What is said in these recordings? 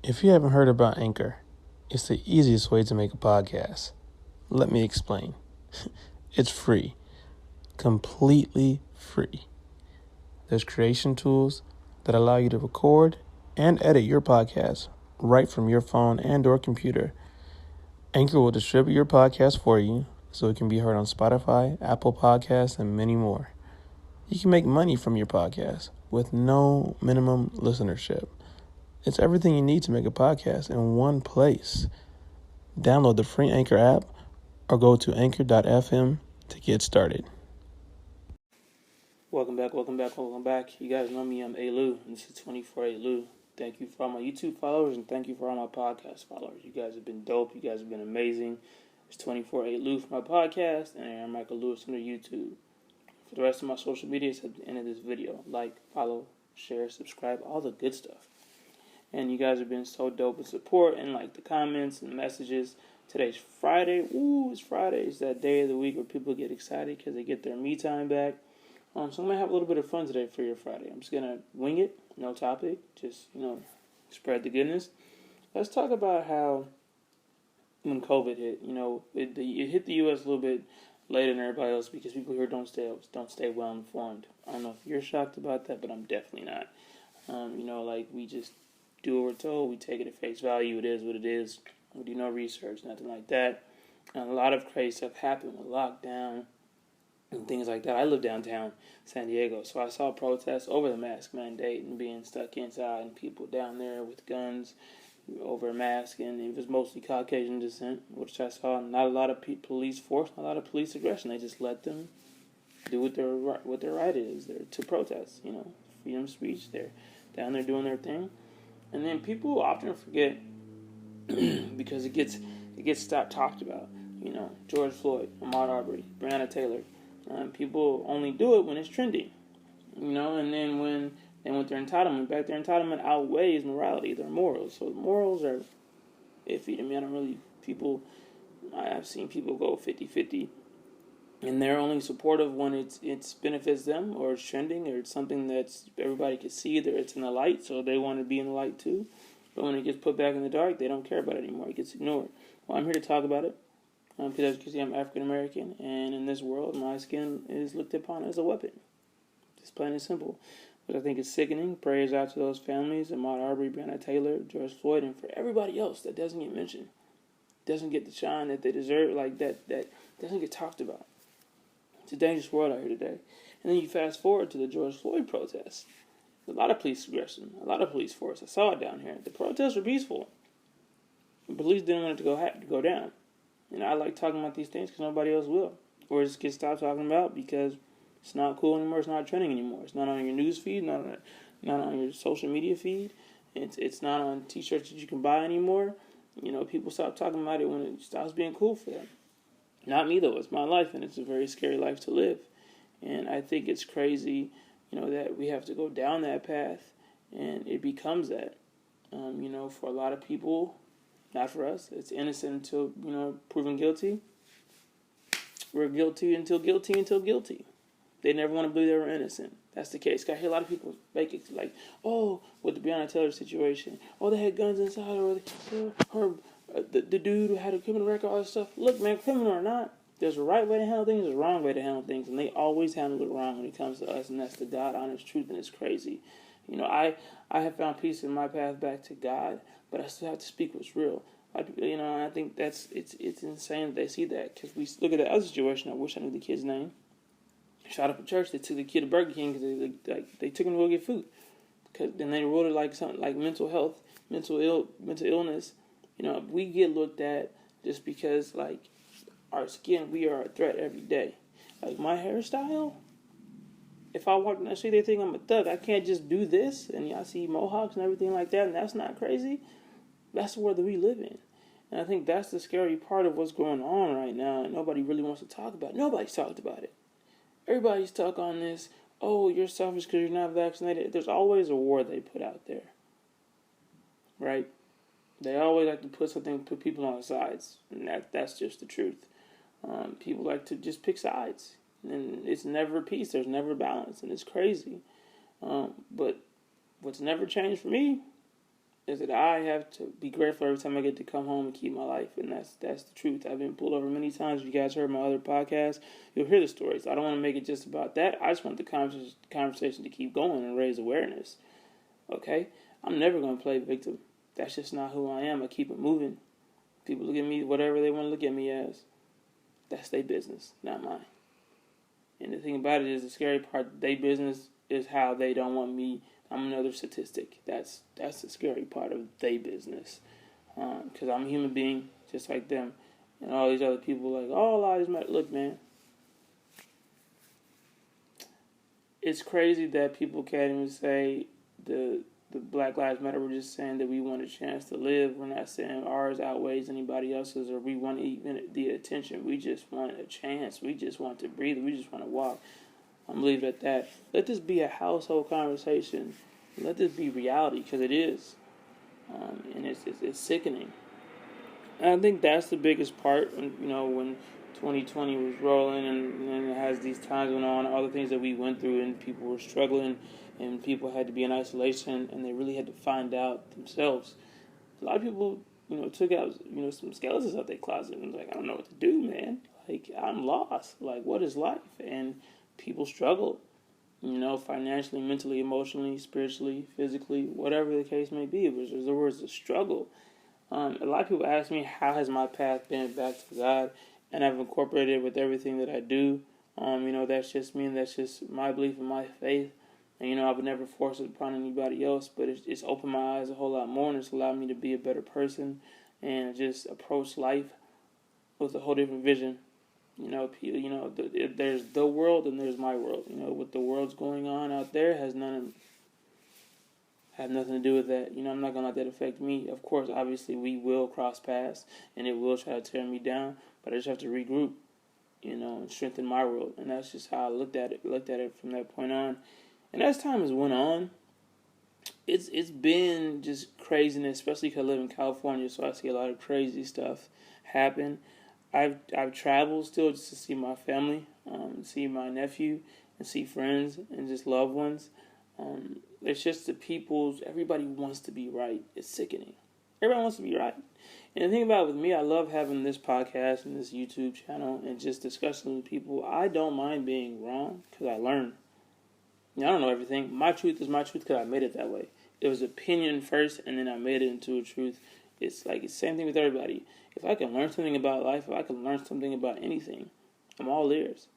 If you haven't heard about Anchor, it's the easiest way to make a podcast. Let me explain. It's free. Completely free. There's creation tools that allow you to record and edit your podcast right from your phone and or computer. Anchor will distribute your podcast for you so it can be heard on Spotify, Apple Podcasts, and many more. You can make money from your podcast with no minimum listenership. It's everything you need to make a podcast in one place. Download the free Anchor app or go to anchor.fm to get started. Welcome back. You guys know me, I'm A-Lou, and this is 24A-Lou. Thank you for all my YouTube followers, and thank you for all my podcast followers. You guys have been dope. You guys have been amazing. It's 24A-Lou for my podcast, and I'm Michael Lewis on the YouTube. For the rest of my social media, it's at the end of this video. Like, follow, share, subscribe, all the good stuff. And you guys have been so dope with support and like the comments and messages. Today's Friday. It's Friday. It's that day of the week where people get excited because they get their me time back. So I'm going to have a little bit of fun today for your Friday. I'm just going to wing it. No topic. Just, spread the goodness. Let's talk about how when COVID hit, it hit the U.S. a little bit later than everybody else because people here don't stay well informed. I don't know if you're shocked about that, but I'm definitely not. We just do what we're told. We take it at face value. It is what it is. We do no research, nothing like that. And a lot of crazy stuff happened with lockdown and things like that. I live downtown San Diego, so I saw protests over the mask mandate and being stuck inside and people down there with guns over a mask. And it was mostly Caucasian descent, which I saw. Not a lot of police force, not a lot of police aggression. They just let them do what their right is. They're to protest, freedom of speech. They're down there doing their thing. And then people often forget because it gets talked about. George Floyd, Ahmaud Arbery, Breonna Taylor. People only do it when it's trending. And then when they want their entitlement back, their entitlement outweighs morality, their morals. So the morals are iffy to me. I've seen people go 50-50. And they're only supportive when it benefits them, or it's trending, or it's something that everybody can see, that it's in the light, so they want to be in the light too. But when it gets put back in the dark, they don't care about it anymore. It gets ignored. Well, I'm here to talk about it because, as you can see, I'm African American, and in this world, my skin is looked upon as a weapon. Just plain and simple. Which I think is sickening. Prayers out to those families, Ahmaud Arbery, Breonna Taylor, George Floyd, and for everybody else that doesn't get mentioned, doesn't get the shine that they deserve, like that doesn't get talked about. It's a dangerous world out here today. And then you fast forward to the George Floyd protests. A lot of police aggression, a lot of police force. I saw it down here. The protests were peaceful. The police didn't want it to go down. And I like talking about these things because nobody else will. Or just get stopped talking about because it's not cool anymore. It's not trending anymore. It's not on your news feed, not on your social media feed. It's not on T-shirts that you can buy anymore. People stop talking about it when it stops being cool for them. Not me, though. It's my life, and it's a very scary life to live. And I think it's crazy, that we have to go down that path, and it becomes that. For a lot of people, not for us, it's innocent until, proven guilty. We're guilty until guilty. They never want to believe they were innocent. That's the case. I hear a lot of people make it like, with the Breonna Taylor situation, they had guns inside, or the dude who had a criminal record, all that stuff. Look, man, criminal or not, there's a right way to handle things, there's a wrong way to handle things, and they always handle it wrong when it comes to us, and that's the God honest truth, and it's crazy. I have found peace in my path back to God, but I still have to speak what's real. I think it's insane that they see that, because we look at the other situation. I wish I knew the kid's name. Shot up a church. They took the kid to Burger King because they took him to go get food. Cause then they ruled it like something like mental health, mental illness. We get looked at just because, like, our skin, we are a threat every day. Like, my hairstyle, if I walk down the street, they think I'm a thug. I can't just do this, and I see mohawks and everything like that, and that's not crazy. That's the world that we live in. And I think that's the scary part of what's going on right now, and nobody really wants to talk about it. Nobody's talked about it. Everybody's stuck on this, you're selfish because you're not vaccinated. There's always a war they put out there, right? They always like to put people on sides, and that's just the truth. People like to just pick sides, and it's never peace. There's never balance, and it's crazy. But what's never changed for me is that I have to be grateful every time I get to come home and keep my life, and that's the truth. I've been pulled over many times. If you guys heard my other podcasts, you'll hear the stories. I don't want to make it just about that. I just want the conversation to keep going and raise awareness. Okay? I'm never going to play victim. That's just not who I am. I keep it moving. People look at me whatever they want to look at me as. That's their business, not mine. And the thing about it is, the scary part, their business is how they don't want me. I'm another statistic. That's the scary part of their business. Because I'm a human being just like them. And all these other people like, all lives matter. Look, man. It's crazy that people can't even say the Black Lives Matter. We're just saying that we want a chance to live. We're not saying ours outweighs anybody else's, or we want even the attention. We just want a chance. We just want to breathe. We just want to walk. I'm leaving it at that. Let this be a household conversation. Let this be reality, because it is. And it's sickening. And I think that's the biggest part, when 2020 was rolling and it has these times going on, all the things that we went through, and people were struggling, and people had to be in isolation, and they really had to find out themselves. A lot of people, took out, some skeletons out their closet and was like, I don't know what to do, man. Like, I'm lost. Like, what is life? And people struggle, financially, mentally, emotionally, spiritually, physically, whatever the case may be. There was a struggle. A lot of people ask me, how has my path been back to God? And I've incorporated it with everything that I do. That's just me, and that's just my belief and my faith. And, I would never force it upon anybody else, but it's opened my eyes a whole lot more, and it's allowed me to be a better person and just approach life with a whole different vision. There's the world and there's my world. What the world's going on out there have nothing to do with that. I'm not going to let that affect me. Of course, obviously, we will cross paths, and it will try to tear me down, but I just have to regroup, and strengthen my world. And that's just how I looked at it from that point on. And as time has went on, it's been just craziness, especially because I live in California, so I see a lot of crazy stuff happen. I've traveled still just to see my family, see my nephew, and see friends and just loved ones. It's just everybody wants to be right. It's sickening. Everybody wants to be right. And the thing about it with me, I love having this podcast and this YouTube channel and just discussing with people. I don't mind being wrong because I learn. I don't know everything. My truth is my truth because I made it that way. It was opinion first, and then I made it into a truth. It's like it's the same thing with everybody. If I can learn something about life, if I can learn something about anything, I'm all ears.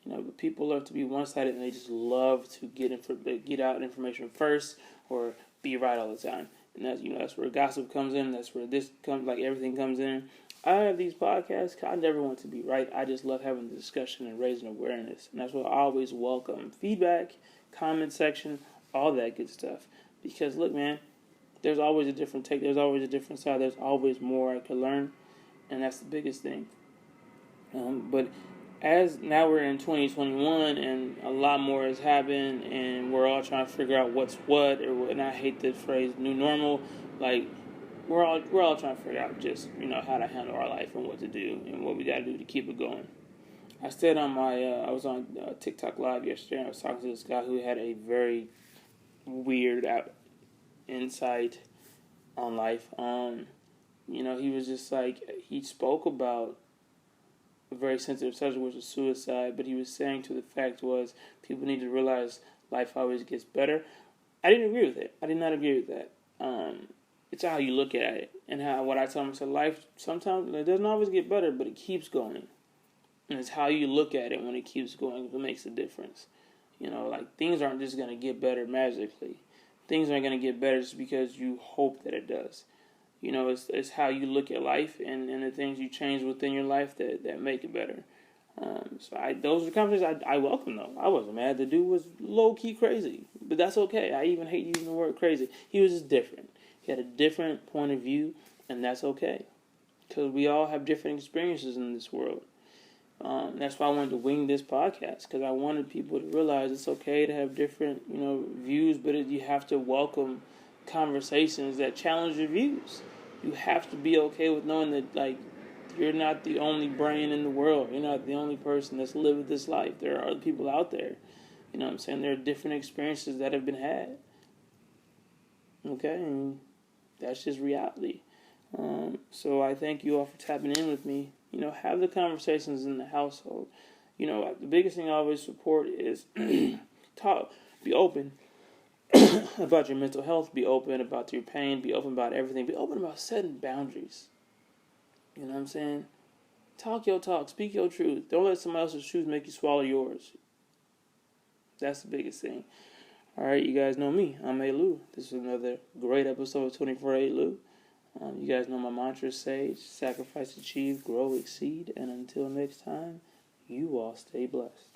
But people love to be one-sided, and they just love to get out information first or be right all the time. And that's where gossip comes in. That's where everything comes in. I have these podcasts. I never want to be right. I just love having the discussion and raising awareness. And that's what I always welcome. Feedback, comment section, all that good stuff. Because, look, man, there's always a different take. There's always a different side. There's always more I could learn. And that's the biggest thing. But as now we're in 2021 and a lot more has happened and we're all trying to figure out what's what, and I hate the phrase new normal. Like, we're all trying to figure out just, how to handle our life and what to do and what we got to do to keep it going. I said on I was on TikTok Live yesterday, and I was talking to this guy who had a very weird insight on life. He was just like, he spoke about a very sensitive subject, which was suicide, but he was saying to the fact was people need to realize life always gets better. I didn't agree with it. I did not agree with that. It's how you look at it, and what I tell him is that life sometimes it doesn't always get better, but it keeps going. And it's how you look at it when it keeps going that makes a difference. Things aren't just going to get better magically. Things aren't going to get better just because you hope that it does. It's how you look at life and the things you change within your life that make it better. Those are the conversations I welcome, though. I wasn't mad. The dude was low-key crazy, but that's okay. I even hate using the word crazy. He was just different. He had a different point of view, and that's okay. Because we all have different experiences in this world. That's why I wanted to wing this podcast, because I wanted people to realize it's okay to have different, views, but you have to welcome conversations that challenge your views. You have to be okay with knowing that, you're not the only brain in the world. You're not the only person that's living this life. There are other people out there. You know what I'm saying? There are different experiences that have been had. Okay? And That's just reality. So I thank you all for tapping in with me. Have the conversations in the household. The biggest thing I always support is talk. Be open about your mental health. Be open about your pain. Be open about everything. Be open about setting boundaries. You know what I'm saying? Talk your talk. Speak your truth. Don't let somebody else's truth make you swallow yours. That's the biggest thing. All right, you guys know me. I'm A. Lou. This is another great episode of 24-8 Lou. You guys know my mantra: sage, sacrifice, achieve, grow, exceed. And until next time, you all stay blessed.